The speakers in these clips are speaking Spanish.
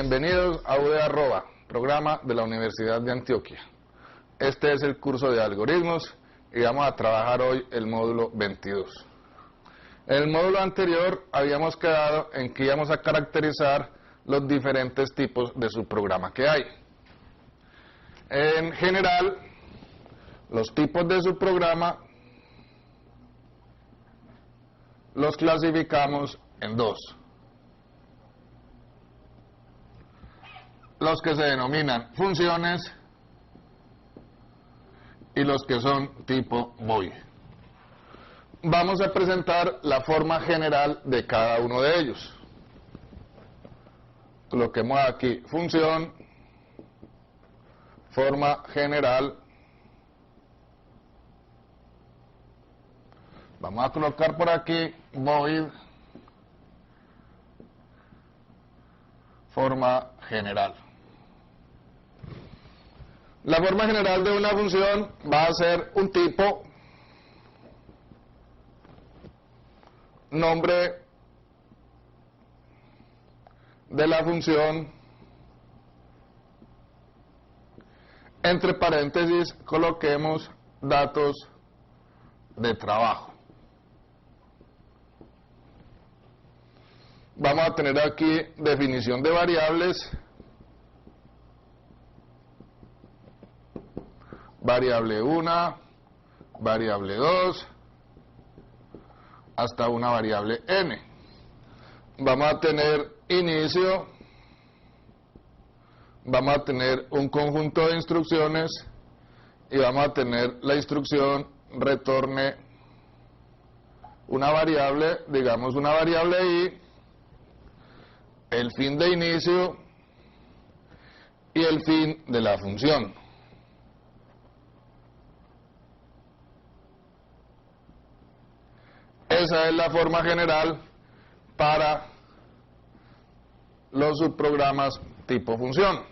Bienvenidos a UD Arroba, programa de la Universidad de Antioquia. Este es el curso de algoritmos y vamos a trabajar hoy el módulo 22. En el módulo anterior habíamos quedado en que íbamos a caracterizar los diferentes tipos de subprograma que hay. En general, los tipos de subprograma los clasificamos en dos. Los que se denominan funciones y los que son tipo void. Vamos a presentar la forma general de cada uno de ellos. Coloquemos aquí función, forma general. Vamos a colocar por aquí void, forma general. La forma general de una función va a ser un tipo, nombre de la función, entre paréntesis coloquemos datos de trabajo. Vamos a tener aquí definición de variables, variable 1, variable 2, hasta una variable n. Vamos a tener inicio, vamos a tener un conjunto de instrucciones y vamos a tener la instrucción retorne una variable, digamos una variable i, el fin de inicio y el fin de la función. Esa es la forma general para los subprogramas tipo función.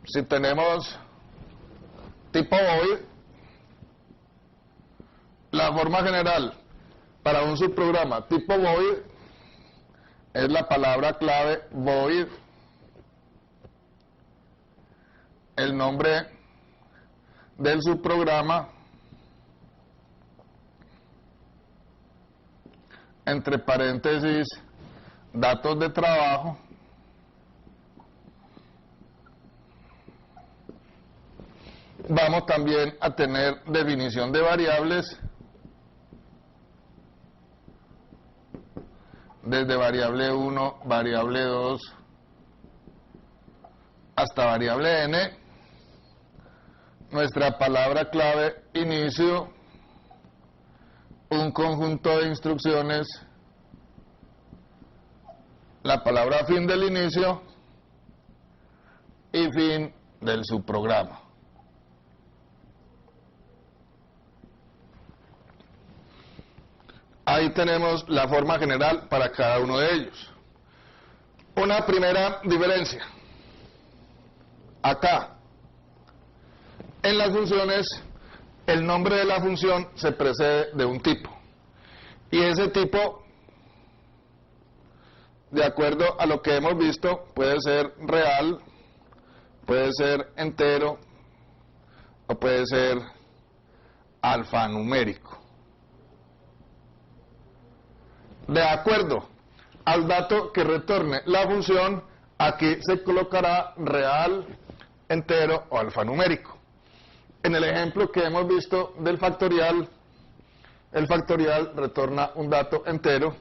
Si tenemos tipo void, la forma general para un subprograma tipo void es la palabra clave void, el nombre del subprograma, entre paréntesis datos de trabajo, vamos también a tener definición de variables, desde variable 1, variable 2, hasta variable n, nuestra palabra clave inicio, un conjunto de instrucciones, la palabra fin del inicio y fin del subprograma. Ahí tenemos la forma general para cada uno de ellos. Una primera diferencia. Acá, en las funciones, el nombre de la función se precede de un tipo. Y ese tipo, de acuerdo a lo que hemos visto, puede ser real, puede ser entero o puede ser alfanumérico. De acuerdo al dato que retorne la función, aquí se colocará real, entero o alfanumérico. En el ejemplo que hemos visto del factorial, el factorial retorna un dato entero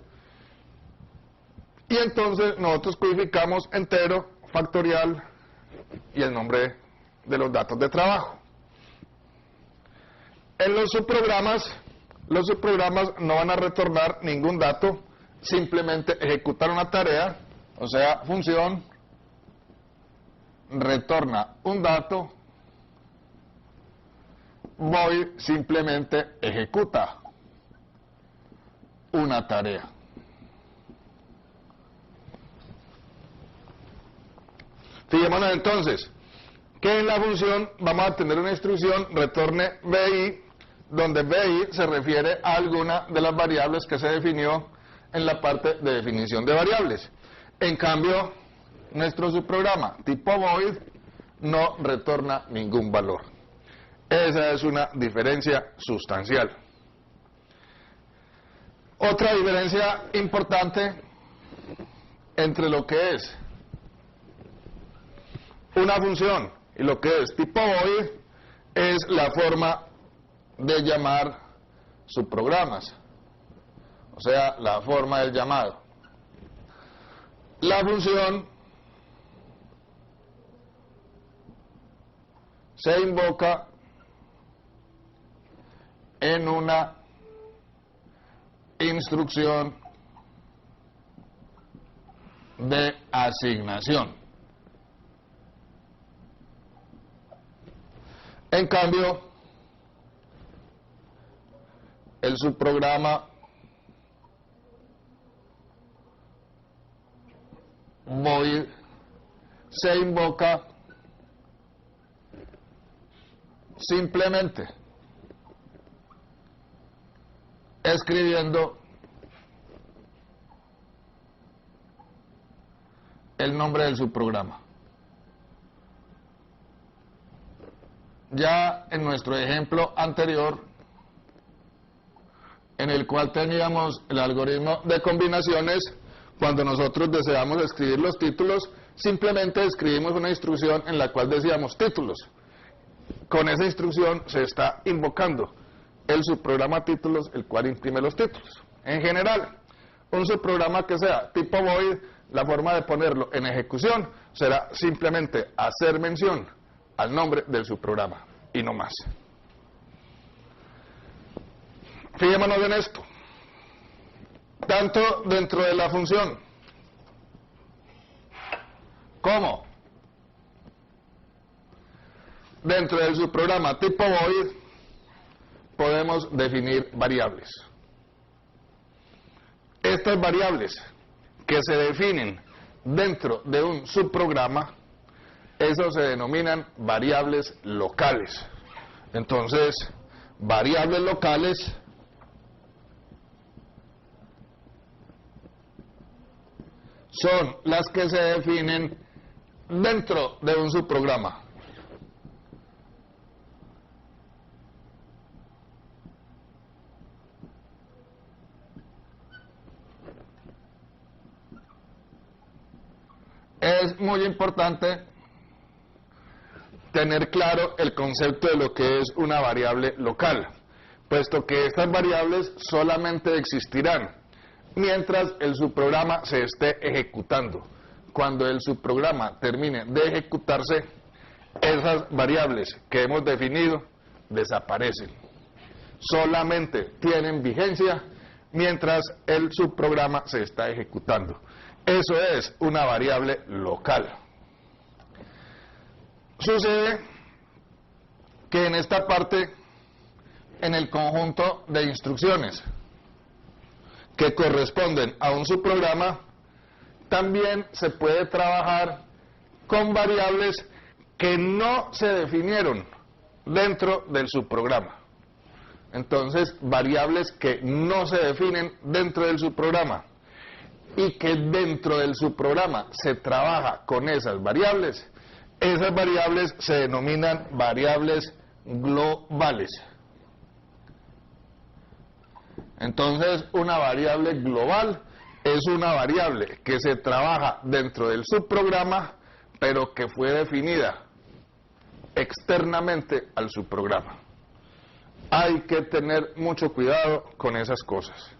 y entonces nosotros codificamos entero, factorial y el nombre de los datos de trabajo. En los subprogramas no van a retornar ningún dato, simplemente ejecutar una tarea, o sea, función retorna un dato, void simplemente ejecuta una tarea. Fijémonos entonces que en la función vamos a tener una instrucción retorne BI, donde BI se refiere a alguna de las variables que se definió en la parte de definición de variables. En cambio, nuestro subprograma tipo void no retorna ningún valor. Esa es una diferencia sustancial. Otra diferencia importante entre lo que es una función y lo que es tipo void es la forma de llamar subprogramas, o sea, la forma del llamado. La función se invoca en una instrucción de asignación. En cambio, el subprograma void se invoca simplemente escribiendo el nombre del subprograma. Ya en nuestro ejemplo anterior, en el cual teníamos el algoritmo de combinaciones, cuando nosotros deseamos escribir los títulos, simplemente escribimos una instrucción en la cual decíamos títulos. Con esa instrucción se está invocando el subprograma títulos, el cual imprime los títulos. En general, un subprograma que sea tipo void, la forma de ponerlo en ejecución será simplemente hacer mención al nombre del subprograma y no más. Fijémonos en esto. Tanto dentro de la función como dentro del subprograma tipo void podemos definir variables. Estas variables que se definen dentro de un subprograma, eso se denominan variables locales. Entonces, variables locales son las que se definen dentro de un subprograma. Es muy importante tener claro el concepto de lo que es una variable local, puesto que estas variables solamente existirán mientras el subprograma se esté ejecutando. Cuando el subprograma termine de ejecutarse, esas variables que hemos definido desaparecen. Solamente tienen vigencia mientras el subprograma se está ejecutando. Eso es una variable local. Sucede que en esta parte, en el conjunto de instrucciones que corresponden a un subprograma, también se puede trabajar con variables que no se definieron dentro del subprograma. Entonces, variables que no se definen dentro del subprograma y que dentro del subprograma se trabaja con esas variables se denominan variables globales. Entonces, una variable global es una variable que se trabaja dentro del subprograma, pero que fue definida externamente al subprograma. Hay que tener mucho cuidado con esas cosas.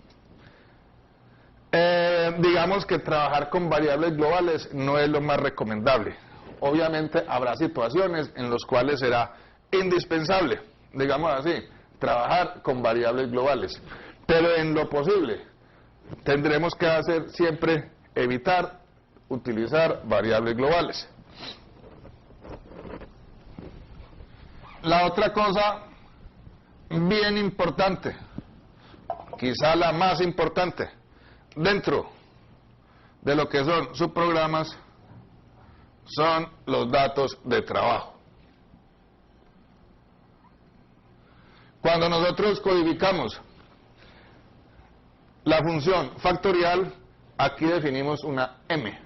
Digamos que trabajar con variables globales no es lo más recomendable. Obviamente habrá situaciones en las cuales será indispensable, digamos así, trabajar con variables globales. Pero en lo posible tendremos que hacer siempre evitar utilizar variables globales. La otra cosa bien importante, quizá la más importante, dentro de lo que son subprogramas, son los datos de trabajo. Cuando nosotros codificamos la función factorial, aquí definimos una M.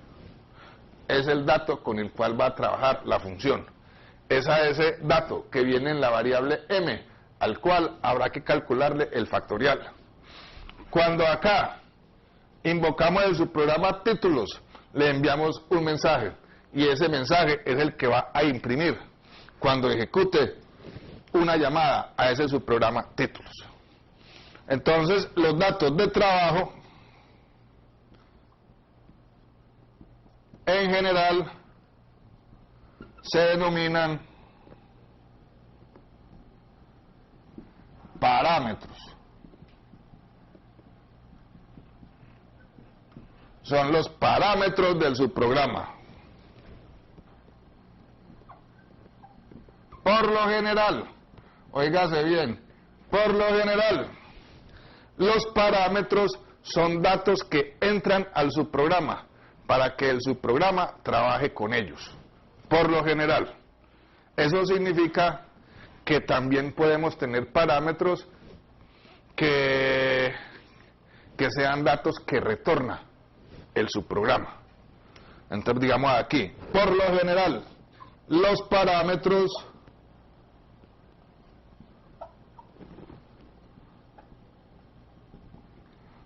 es el dato con el cual va a trabajar la función. Es a ese dato que viene en la variable m, al cual habrá que calcularle el factorial. Cuando acá invocamos el subprograma títulos, le enviamos un mensaje, y ese mensaje es el que va a imprimir cuando ejecute una llamada a ese subprograma títulos. Entonces, los datos de trabajo, en general, se denominan parámetros. Son los parámetros del subprograma. Por lo general, óigase bien, por lo general, los parámetros son datos que entran al subprograma para que el subprograma trabaje con ellos. Por lo general. Eso significa que también podemos tener parámetros que sean datos que retorna el subprograma. Entonces, digamos aquí, por lo general, los parámetros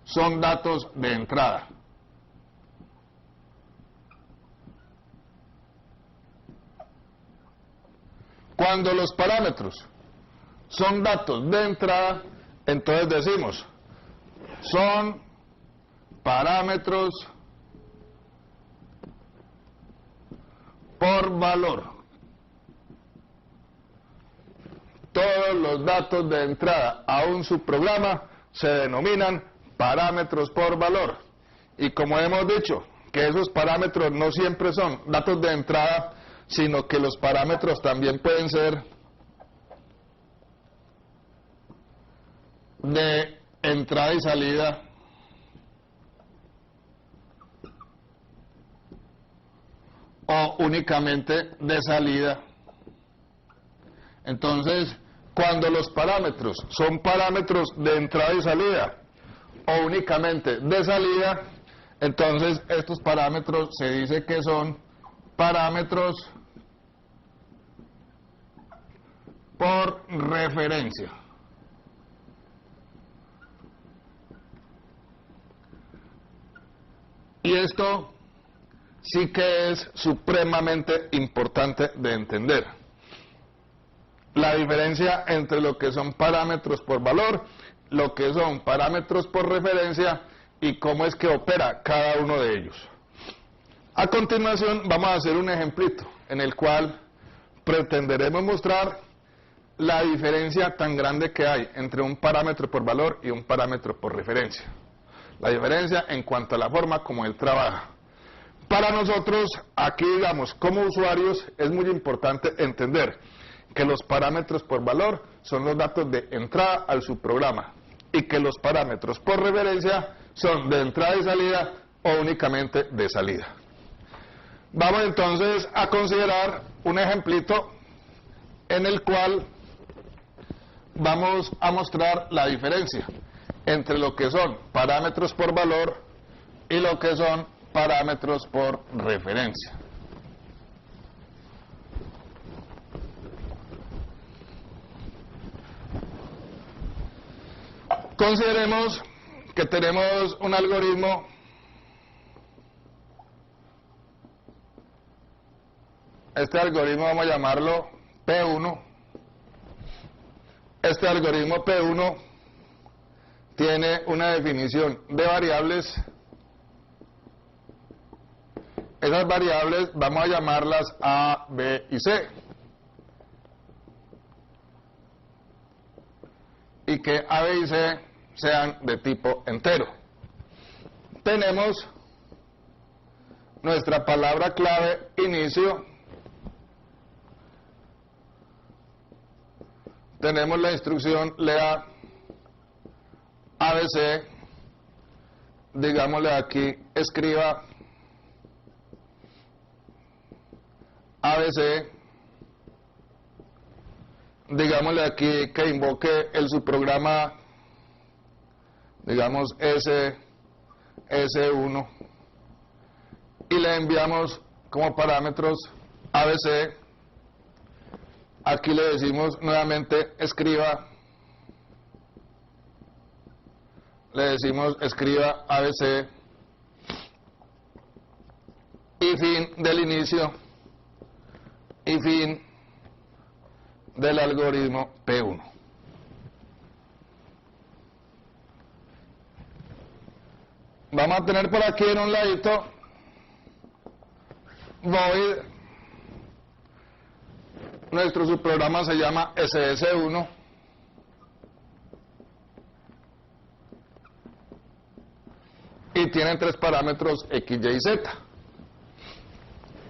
son datos de entrada. Cuando los parámetros son datos de entrada, entonces decimos, son parámetros por valor. Todos los datos de entrada a un subprograma se denominan parámetros por valor. Y como hemos dicho, que esos parámetros no siempre son datos de entrada, sino que los parámetros también pueden ser de entrada y salida, o únicamente de salida. Entonces, cuando los parámetros son parámetros de entrada y salida, o únicamente de salida, entonces estos parámetros se dice que son parámetros por referencia. Y esto sí que es supremamente importante de entender. La diferencia entre lo que son parámetros por valor, lo que son parámetros por referencia y cómo es que opera cada uno de ellos. A continuación vamos a hacer un ejemplito en el cual pretenderemos mostrar la diferencia tan grande que hay entre un parámetro por valor y un parámetro por referencia. La diferencia en cuanto a la forma como él trabaja. Para nosotros, aquí digamos, como usuarios, es muy importante entender que los parámetros por valor son los datos de entrada al subprograma y que los parámetros por referencia son de entrada y salida o únicamente de salida. Vamos entonces a considerar un ejemplito en el cual vamos a mostrar la diferencia entre lo que son parámetros por valor y lo que son parámetros por referencia. Consideremos que tenemos un algoritmo este algoritmo vamos a llamarlo P1. Este algoritmo P1 tiene una definición de variables. Esas variables vamos a llamarlas A, B y C. Y que A, B y C sean de tipo entero. Tenemos nuestra palabra clave inicio. Tenemos la instrucción lea ABC, digámosle aquí, escriba ABC, digámosle aquí que invoque el subprograma, digamos S1, y le enviamos como parámetros ABC. Aquí le decimos nuevamente escriba ABC y fin del inicio y fin del algoritmo P1. Vamos a tener por aquí en un ladito void. Nuestro subprograma se llama SS1. Y tiene tres parámetros X, Y y Z.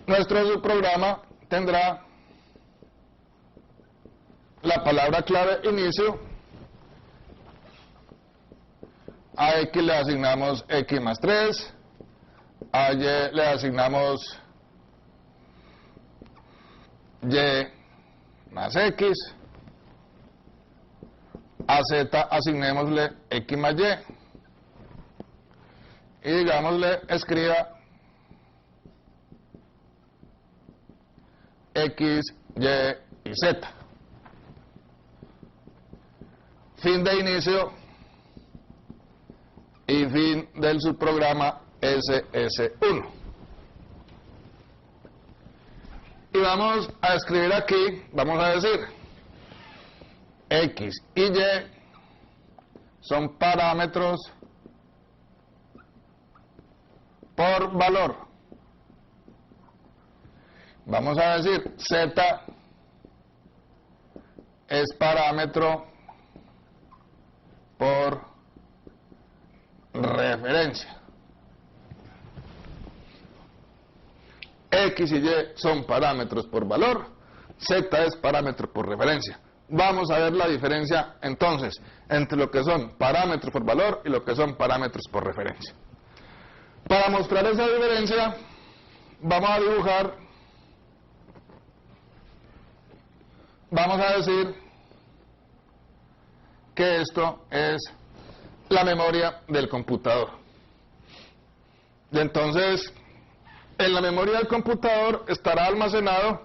Nuestro subprograma tendrá la palabra clave inicio. A X le asignamos X más 3. A Y le asignamos Y más X. A Z asignémosle X más Y. Y digámosle escriba X, Y y Z. Fin de inicio y fin del subprograma SS1. Y vamos a escribir aquí, vamos a decir X y Y son parámetros por valor. Vamos a decir Z es parámetro por referencia. X y Y son parámetros por valor, Z es parámetro por referencia. Vamos a ver la diferencia entonces entre lo que son parámetros por valor y lo que son parámetros por referencia. Para mostrar esa diferencia, vamos a dibujar, vamos a decir que esto es la memoria del computador. Y entonces, en la memoria del computador estará almacenado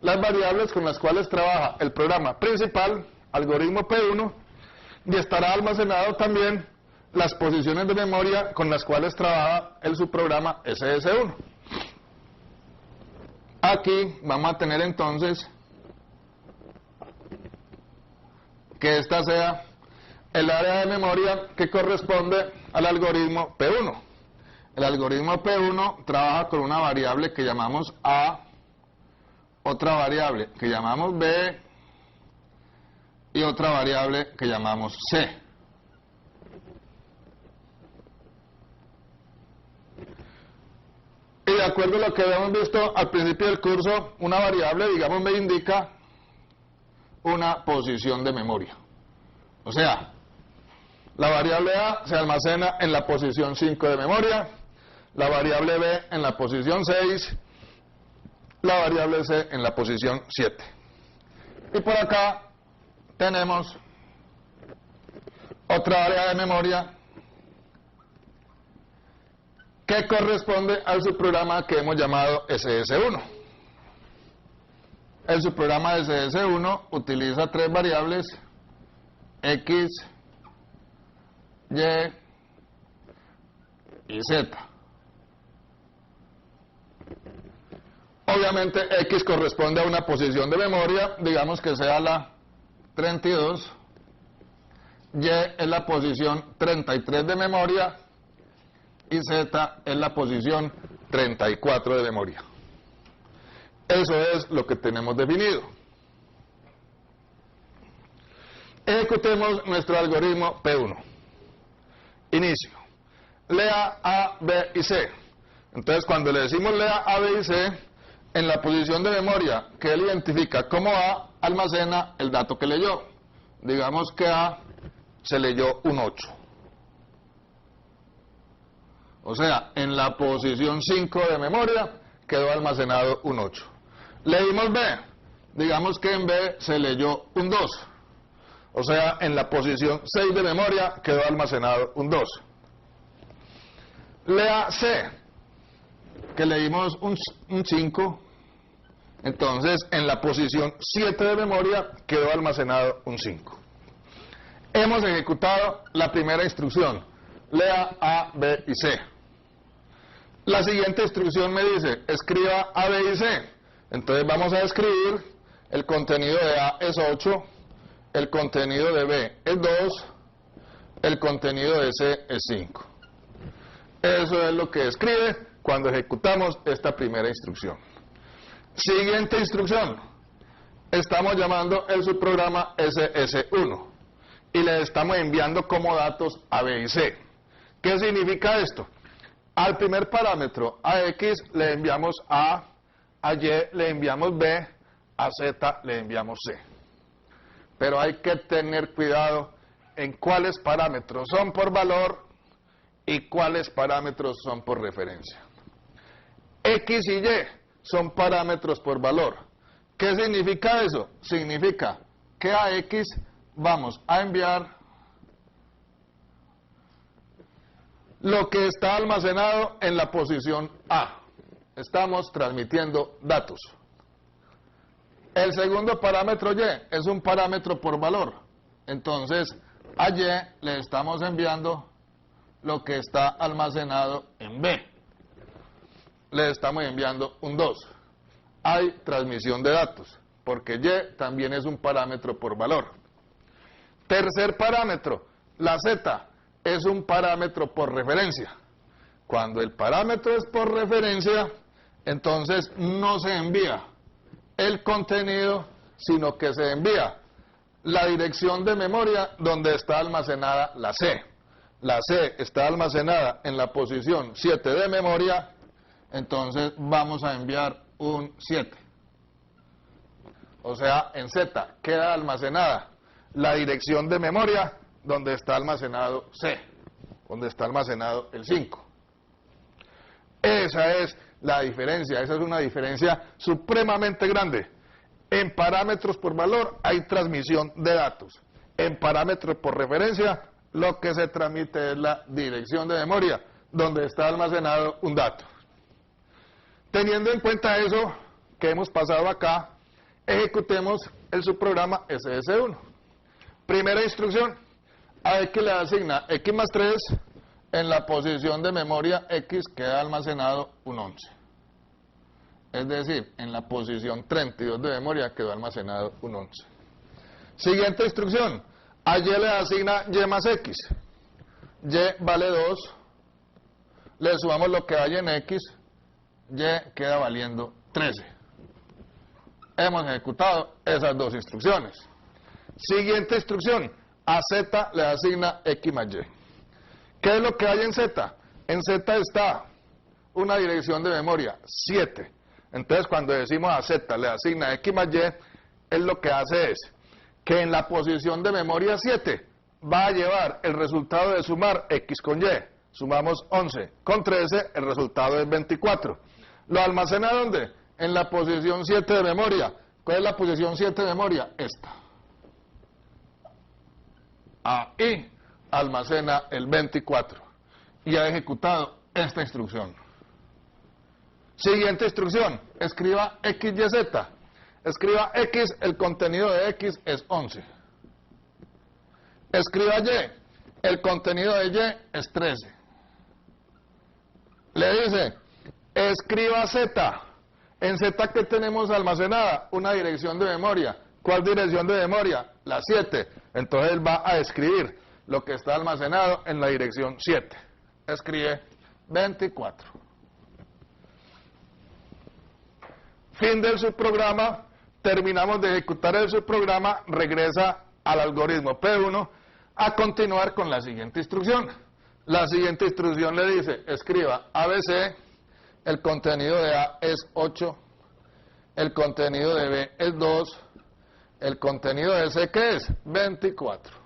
las variables con las cuales trabaja el programa principal, algoritmo P1, y estará almacenado también las posiciones de memoria con las cuales trabaja el subprograma SS1. Aquí vamos a tener entonces que esta sea el área de memoria que corresponde al algoritmo P1. El algoritmo P1 trabaja con una variable que llamamos A, otra variable que llamamos B y otra variable que llamamos C. Y de acuerdo a lo que habíamos visto al principio del curso, una variable, digamos, me indica una posición de memoria. O sea, la variable A se almacena en la posición 5 de memoria, la variable B en la posición 6, la variable C en la posición 7. Y por acá tenemos otra área de memoria que corresponde al subprograma que hemos llamado SS1. El subprograma SS1 utiliza tres variables X, Y y Z. Obviamente X corresponde a una posición de memoria, digamos que sea la 32, Y es la posición 33 de memoria y Z es la posición 34 de memoria. Eso es lo que tenemos definido. Ejecutemos nuestro algoritmo P1. Inicio. Lea A, B y C. Entonces, cuando le decimos lea A, B y C, en la posición de memoria que él identifica como A, almacena el dato que leyó. Digamos que A se leyó un 8. O sea, en la posición 5 de memoria quedó almacenado un 8. Leímos B. Digamos que en B se leyó un 2. O sea, en la posición 6 de memoria quedó almacenado un 2. Lea C. que le dimos un 5, entonces en la posición 7 de memoria quedó almacenado un 5. Hemos ejecutado la primera instrucción, lea A, B y C. La siguiente instrucción me dice, escriba A, B y C. Entonces vamos a escribir, el contenido de A es 8, el contenido de B es 2, el contenido de C es 5. Eso es lo que escribe cuando ejecutamos esta primera instrucción. Siguiente instrucción, estamos llamando el subprograma SS1 y le estamos enviando como datos A, B y C. ¿Qué significa esto? Al primer parámetro, a X, le enviamos A Y le enviamos B, a Z le enviamos C. Pero hay que tener cuidado en cuáles parámetros son por valor y cuáles parámetros son por referencia. X y Y son parámetros por valor. ¿Qué significa eso? Significa que a X vamos a enviar lo que está almacenado en la posición A. Estamos transmitiendo datos. El segundo parámetro Y es un parámetro por valor. Entonces, a Y le estamos enviando lo que está almacenado en B. Le estamos enviando un 2. Hay transmisión de datos, porque Y también es un parámetro por valor. Tercer parámetro, la Z es un parámetro por referencia. Cuando el parámetro es por referencia, entonces no se envía el contenido, sino que se envía la dirección de memoria donde está almacenada la C. La C está almacenada en la posición 7 de memoria, entonces vamos a enviar un 7. O sea, en Z queda almacenada la dirección de memoria donde está almacenado C, donde está almacenado el 5. Esa es la diferencia, esa es una diferencia supremamente grande. En parámetros por valor hay transmisión de datos. En parámetros por referencia, lo que se transmite es la dirección de memoria, donde está almacenado un dato. Teniendo en cuenta eso que hemos pasado acá, ejecutemos el subprograma SS1. Primera instrucción, a X le asigna X más 3, en la posición de memoria X queda almacenado un 11. Es decir, en la posición 32 de memoria quedó almacenado un 11. Siguiente instrucción, a Y le asigna Y más X. Y vale 2, le sumamos lo que hay en X, Y queda valiendo 13. Hemos ejecutado esas dos instrucciones. Siguiente instrucción, a Z le asigna X más Y. ¿Qué es lo que hay en Z? En Z está una dirección de memoria, 7. Entonces, cuando decimos a Z le asigna X más Y, él lo que hace es que en la posición de memoria 7 va a llevar el resultado de sumar X con Y. Sumamos 11 con 13, el resultado es 24. ¿Lo almacena dónde? En la posición 7 de memoria. ¿Cuál es la posición 7 de memoria? Esta. Ahí almacena el 24 y ha ejecutado esta instrucción. Siguiente instrucción, escriba X, Y, Z. Escriba X, el contenido de X es 11. Escriba Y, el contenido de Y es 13. Le dice, escriba Z. En Z, ¿qué tenemos almacenada? Una dirección de memoria. ¿Cuál dirección de memoria? La 7. Entonces él va a escribir lo que está almacenado en la dirección 7. Escribe 24. Fin del subprograma. Terminamos de ejecutar el subprograma. Regresa al algoritmo P1 a continuar con la siguiente instrucción. La siguiente instrucción le dice, escriba ABC, el contenido de A es 8, el contenido de B es 2, el contenido de C, ¿qué es? 24.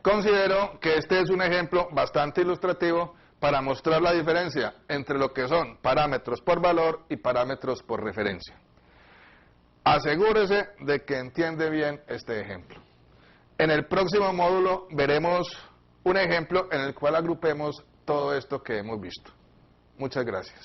Considero que este es un ejemplo bastante ilustrativo para mostrar la diferencia entre lo que son parámetros por valor y parámetros por referencia. Asegúrese de que entiende bien este ejemplo. En el próximo módulo veremos un ejemplo en el cual agrupemos todo esto que hemos visto. Muchas gracias.